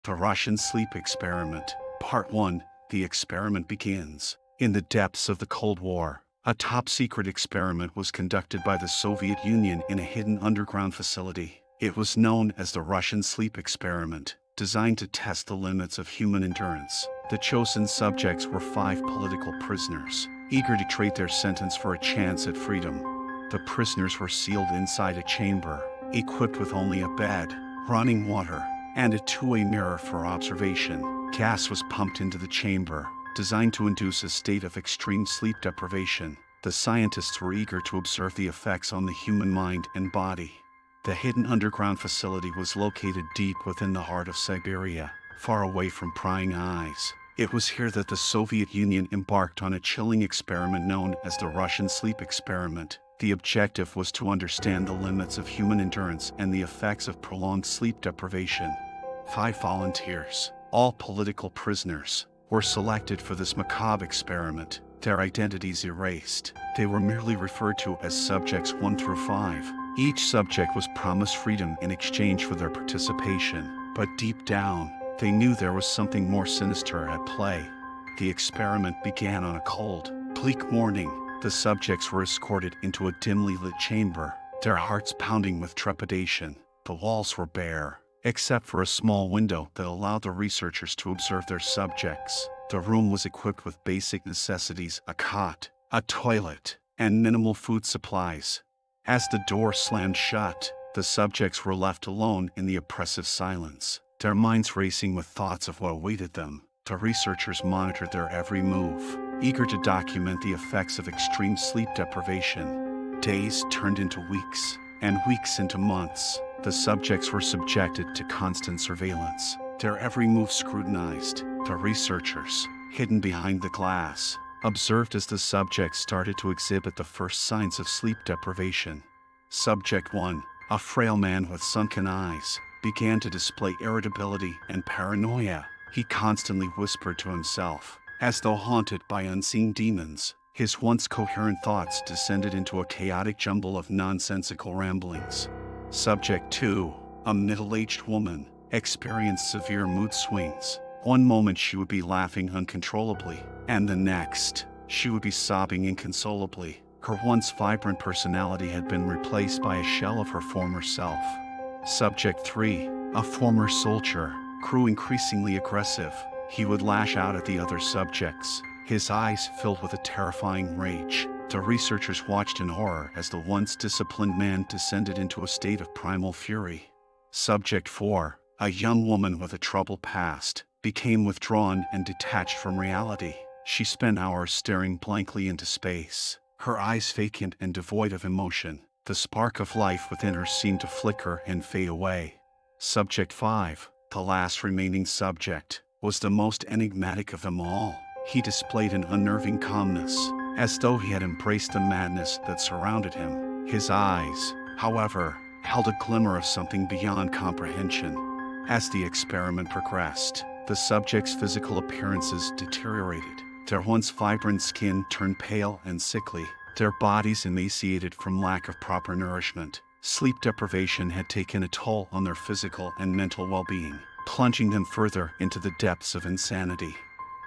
The Russian Sleep Experiment. Part 1. The experiment begins. In the depths of the Cold War, a top-secret experiment was conducted by the Soviet Union in a hidden underground facility. It was known as the Russian Sleep Experiment, designed to test the limits of human endurance. The chosen subjects were 5 political prisoners, eager to trade their sentence for a chance at freedom. The prisoners were sealed inside a chamber, equipped with only a bed, running water, and a two-way mirror for observation. Gas was pumped into the chamber, designed to induce a state of extreme sleep deprivation. The scientists were eager to observe the effects on the human mind and body. The hidden underground facility was located deep within the heart of Siberia, far away from prying eyes. It was here that the Soviet Union embarked on a chilling experiment known as the Russian Sleep Experiment. The objective was to understand the limits of human endurance and the effects of prolonged sleep deprivation. 5 volunteers, all political prisoners, were selected for this macabre experiment, their identities erased. They were merely referred to as subjects 1 through 5. Each subject was promised freedom in exchange for their participation, but deep down, they knew there was something more sinister at play. The experiment began on a cold, bleak morning. The subjects were escorted into a dimly lit chamber, their hearts pounding with trepidation. The walls were bare, except for a small window that allowed the researchers to observe their subjects. The room was equipped with basic necessities: a cot, a toilet, and minimal food supplies. As the door slammed shut, the subjects were left alone in the oppressive silence, their minds racing with thoughts of what awaited them. The researchers monitored their every move, eager to document the effects of extreme sleep deprivation. Days turned into weeks, and weeks into months. The subjects were subjected to constant surveillance, their every move scrutinized. The researchers, hidden behind the glass, observed as the subjects started to exhibit the first signs of sleep deprivation. Subject 1, a frail man with sunken eyes, began to display irritability and paranoia. He constantly whispered to himself, as though haunted by unseen demons. His once coherent thoughts descended into a chaotic jumble of nonsensical ramblings. Subject 2, a middle-aged woman, experienced severe mood swings. One moment she would be laughing uncontrollably, and the next, she would be sobbing inconsolably. Her once vibrant personality had been replaced by a shell of her former self. Subject 3, a former soldier, grew increasingly aggressive. He would lash out at the other subjects, his eyes filled with a terrifying rage. The researchers watched in horror as the once disciplined man descended into a state of primal fury. Subject 4, a young woman with a troubled past, became withdrawn and detached from reality. She spent hours staring blankly into space, her eyes vacant and devoid of emotion. The spark of life within her seemed to flicker and fade away. Subject 5, the last remaining subject, was the most enigmatic of them all. He displayed an unnerving calmness, as though he had embraced the madness that surrounded him. His eyes, however, held a glimmer of something beyond comprehension. As the experiment progressed, the subjects' physical appearances deteriorated. Their once vibrant skin turned pale and sickly, their bodies emaciated from lack of proper nourishment. Sleep deprivation had taken a toll on their physical and mental well-being, plunging them further into the depths of insanity.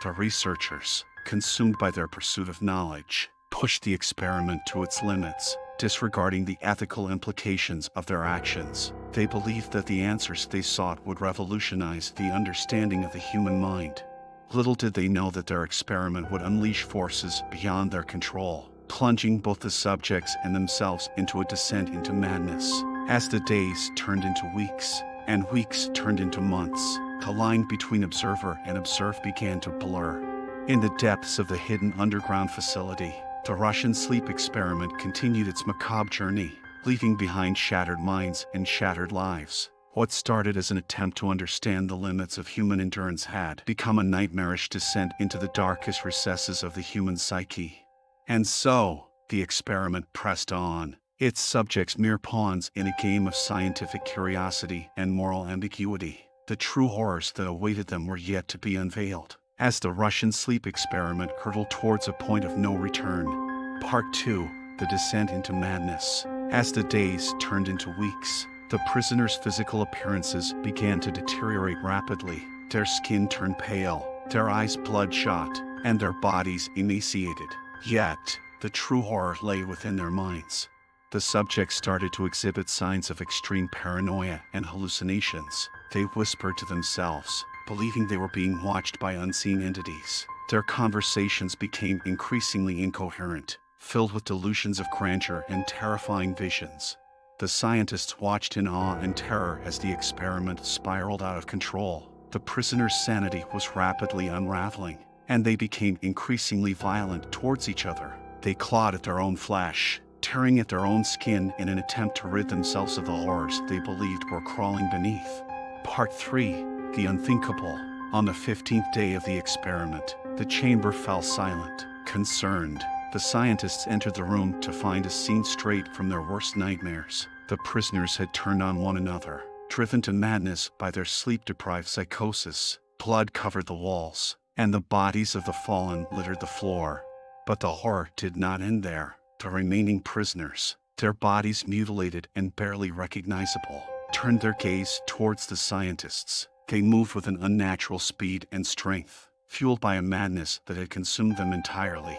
The researchers, consumed by their pursuit of knowledge, pushed the experiment to its limits, disregarding the ethical implications of their actions. They believed that the answers they sought would revolutionize the understanding of the human mind. Little did they know that their experiment would unleash forces beyond their control, plunging both the subjects and themselves into a descent into madness. As the days turned into weeks, and weeks turned into months, the line between observer and observed began to blur. In the depths of the hidden underground facility, the Russian sleep experiment continued its macabre journey, leaving behind shattered minds and shattered lives. What started as an attempt to understand the limits of human endurance had become a nightmarish descent into the darkest recesses of the human psyche. And so, the experiment pressed on, its subjects mere pawns in a game of scientific curiosity and moral ambiguity. The true horrors that awaited them were yet to be unveiled, as the Russian sleep experiment hurtled towards a point of no return. Part 2, the descent into madness. As the days turned into weeks, The prisoners' physical appearances began to deteriorate rapidly. Their skin turned pale, their eyes bloodshot, and their bodies emaciated. Yet, the true horror lay within their minds. The subjects started to exhibit signs of extreme paranoia and hallucinations. They whispered to themselves, believing they were being watched by unseen entities. Their conversations became increasingly incoherent, filled with delusions of grandeur and terrifying visions. The scientists watched in awe and terror as the experiment spiraled out of control. The prisoners' sanity was rapidly unraveling, and they became increasingly violent towards each other. They clawed at their own flesh, tearing at their own skin in an attempt to rid themselves of the horrors they believed were crawling beneath. Part 3. The Unthinkable. On the 15th day of the experiment, the chamber fell silent. Concerned, the scientists entered the room to find a scene straight from their worst nightmares. The prisoners had turned on one another, driven to madness by their sleep-deprived psychosis. Blood covered the walls, and the bodies of the fallen littered the floor. But the horror did not end there. The remaining prisoners, their bodies mutilated and barely recognizable, turned their gaze towards the scientists. They moved with an unnatural speed and strength, fueled by a madness that had consumed them entirely.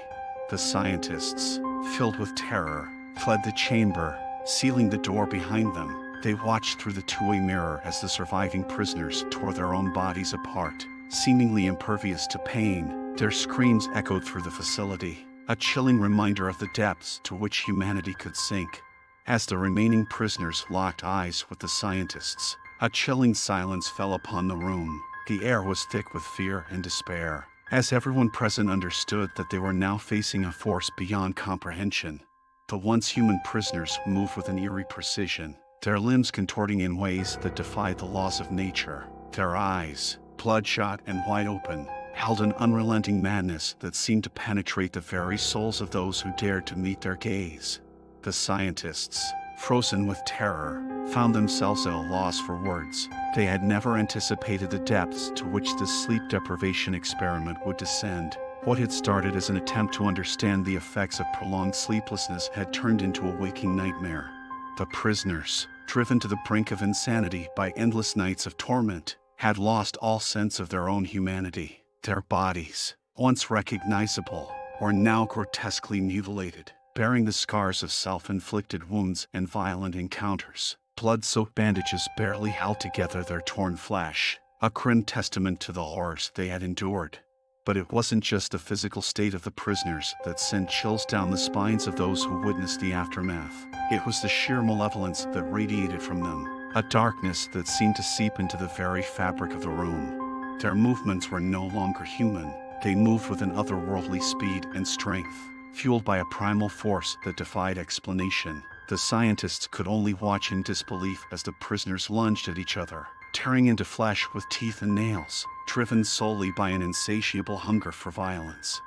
The scientists, filled with terror, fled the chamber, sealing the door behind them. They watched through the two-way mirror as the surviving prisoners tore their own bodies apart, seemingly impervious to pain. Their screams echoed through the facility, a chilling reminder of the depths to which humanity could sink. As the remaining prisoners locked eyes with the scientists, a chilling silence fell upon the room. The air was thick with fear and despair, as everyone present understood that they were now facing a force beyond comprehension. The once human prisoners moved with an eerie precision, their limbs contorting in ways that defied the laws of nature. Their eyes, bloodshot and wide open, held an unrelenting madness that seemed to penetrate the very souls of those who dared to meet their gaze. The scientists, frozen with terror, found themselves at a loss for words. They had never anticipated the depths to which this sleep deprivation experiment would descend. What had started as an attempt to understand the effects of prolonged sleeplessness had turned into a waking nightmare. The prisoners, driven to the brink of insanity by endless nights of torment, had lost all sense of their own humanity. Their bodies, once recognizable, were now grotesquely mutilated, bearing the scars of self-inflicted wounds and violent encounters. Blood-soaked bandages barely held together their torn flesh, a grim testament to the horrors they had endured. But it wasn't just the physical state of the prisoners that sent chills down the spines of those who witnessed the aftermath. It was the sheer malevolence that radiated from them, a darkness that seemed to seep into the very fabric of the room. Their movements were no longer human. They moved with an otherworldly speed and strength, fueled by a primal force that defied explanation. The scientists could only watch in disbelief as the prisoners lunged at each other, tearing into flesh with teeth and nails, driven solely by an insatiable hunger for violence.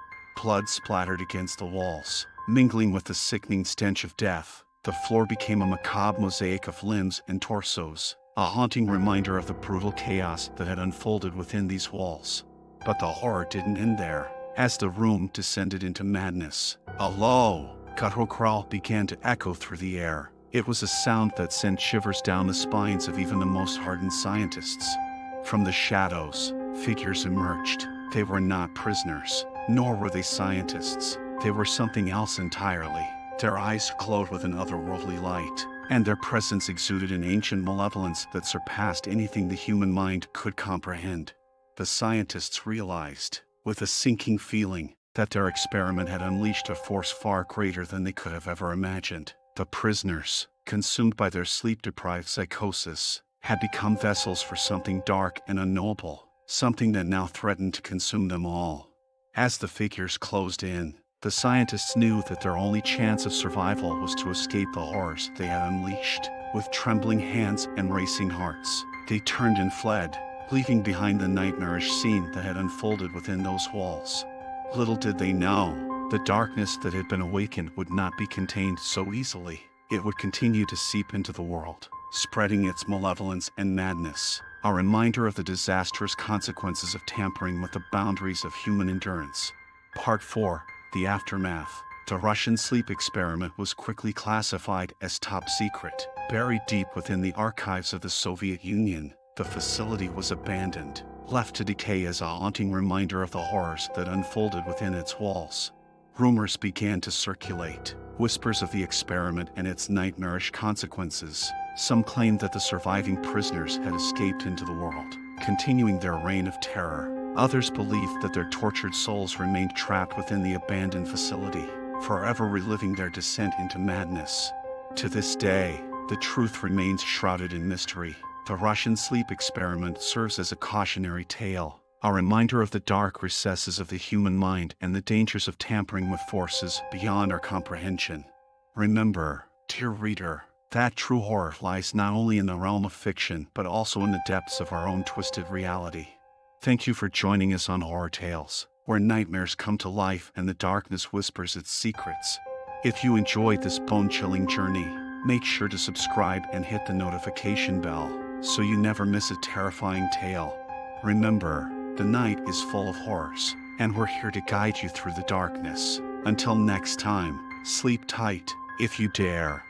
Blood splattered against the walls, mingling with the sickening stench of death. The floor became a macabre mosaic of limbs and torsos, a haunting reminder of the brutal chaos that had unfolded within these walls. But the horror didn't end there. As the room descended into madness, a low, guttural growl began to echo through the air. It was a sound that sent shivers down the spines of even the most hardened scientists. From the shadows, figures emerged. They were not prisoners, nor were they scientists. They were something else entirely. Their eyes glowed with an otherworldly light, and their presence exuded an ancient malevolence that surpassed anything the human mind could comprehend. The scientists realized, with a sinking feeling, that their experiment had unleashed a force far greater than they could have ever imagined. The prisoners, consumed by their sleep-deprived psychosis, had become vessels for something dark and unknowable, something that now threatened to consume them all. As the figures closed in, the scientists knew that their only chance of survival was to escape the horrors they had unleashed. With trembling hands and racing hearts, they turned and fled, leaving behind the nightmarish scene that had unfolded within those walls. Little did they know, the darkness that had been awakened would not be contained so easily. It would continue to seep into the world, spreading its malevolence and madness, a reminder of the disastrous consequences of tampering with the boundaries of human endurance. Part 4. The Aftermath. The Russian sleep experiment was quickly classified as top secret. Buried deep within the archives of the Soviet Union, the facility was abandoned, left to decay as a haunting reminder of the horrors that unfolded within its walls. Rumors began to circulate, whispers of the experiment and its nightmarish consequences. Some claimed that the surviving prisoners had escaped into the world, continuing their reign of terror. Others believed that their tortured souls remained trapped within the abandoned facility, forever reliving their descent into madness. To this day, the truth remains shrouded in mystery. The Russian sleep experiment serves as a cautionary tale, a reminder of the dark recesses of the human mind and the dangers of tampering with forces beyond our comprehension. Remember, dear reader, that true horror lies not only in the realm of fiction but also in the depths of our own twisted reality. Thank you for joining us on Horror Tales, where nightmares come to life and the darkness whispers its secrets. If you enjoyed this bone-chilling journey, make sure to subscribe and hit the notification bell so you never miss a terrifying tale. Remember, the night is full of horrors, and we're here to guide you through the darkness. Until next time, sleep tight, if you dare.